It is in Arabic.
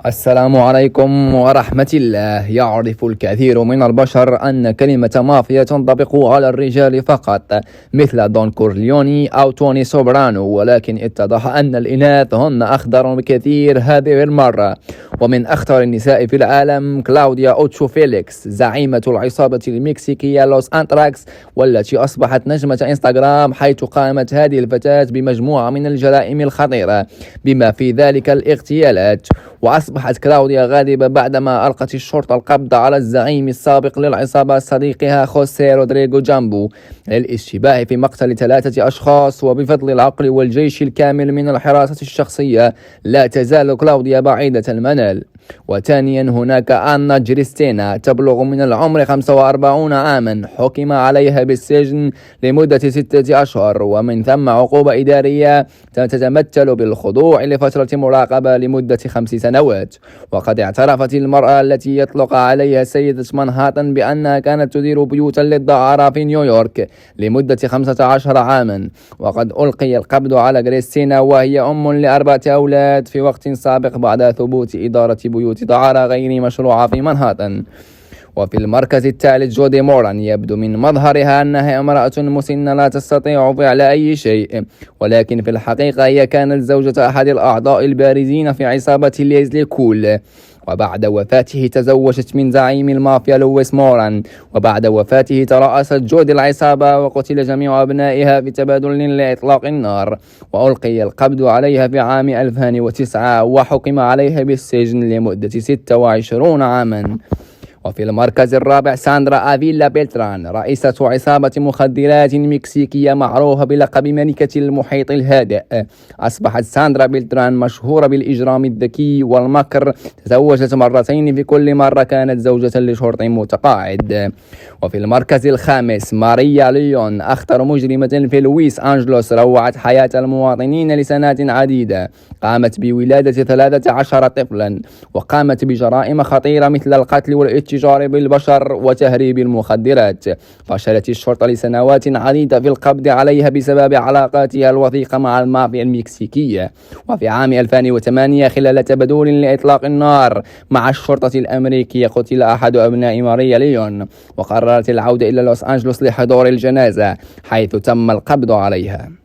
السلام عليكم ورحمة الله. يعرف الكثير من البشر أن كلمة مافيا تنطبق على الرجال فقط مثل دون كورليوني أو توني سوبرانو، ولكن اتضح أن الإناث هن أخطر بكثير هذه المرة. ومن أخطر النساء في العالم كلاوديا أوتشو فيليكس، زعيمة العصابة المكسيكية لوس أنتراكس، والتي أصبحت نجمة إنستغرام، حيث قامت هذه الفتاة بمجموعة من الجرائم الخطيرة بما في ذلك الاغتيالات. وأصبحت كلاوديا غاضبة بعدما ألقت الشرطة القبض على الزعيم السابق للعصابة صديقها خوسيه رودريغو جامبو للاشتباه في مقتل 3 أشخاص. وبفضل العقل والجيش الكامل من الحراسة الشخصية لا تزال كلاوديا بعيدة المنال. وثانيا هناك آنا جريستينا، تبلغ من العمر 45 عاما، حكم عليها بالسجن لمدة 6 أشهر ومن ثم عقوبة إدارية تتمثل بالخضوع لفترة مراقبة لمدة 5 سنوات. وقد اعترفت المرأة التي يطلق عليها سيدة مانهاتن بأنها كانت تدير بيوتا للدعارة في نيويورك لمدة 15 عاما. وقد ألقي القبض على جريستينا وهي أم ل4 أولاد في وقت سابق بعد ثبوت إدارة بيوت دعارة غير مشروعة في مانهاتن. وفي المركز الثالث جودي موران، يبدو من مظهرها أنها امرأة مسنة لا تستطيع فعل أي شيء، ولكن في الحقيقة هي كانت زوجة أحد الأعضاء البارزين في عصابة ليزلي كول. وبعد وفاته تزوجت من زعيم المافيا لويس موران. وبعد وفاته ترأست جودي العصابة وقتل جميع أبنائها في تبادل لإطلاق النار. وألقي القبض عليها في عام 2009 وحكم عليها بالسجن لمدة 26 عاما. وفي المركز الرابع ساندرا أفيلا بيلتران، رئيسة عصابة مخدرات مكسيكية معروفة بلقب ملكة المحيط الهادئ. أصبحت ساندرا بيلتران مشهورة بالإجرام الذكي والمكر، تزوجت مرتين، في كل مرة كانت زوجة لشرطي متقاعد. وفي المركز الخامس ماريا ليون، أخطر مجرمة في لويس أنجلوس، روعت حياة المواطنين لسنوات عديدة. قامت بولادة 13 طفلا، وقامت بجرائم خطيرة مثل القتل والاتجار بالبشر وتهريب المخدرات. فشلت الشرطة لسنوات عديدة في القبض عليها بسبب علاقاتها الوثيقة مع المافيا المكسيكية. وفي عام 2008 خلال تبادل لإطلاق النار مع الشرطة الأمريكية قتل أحد أبناء ماريا ليون، وقررت العودة إلى لوس أنجلوس لحضور الجنازة حيث تم القبض عليها.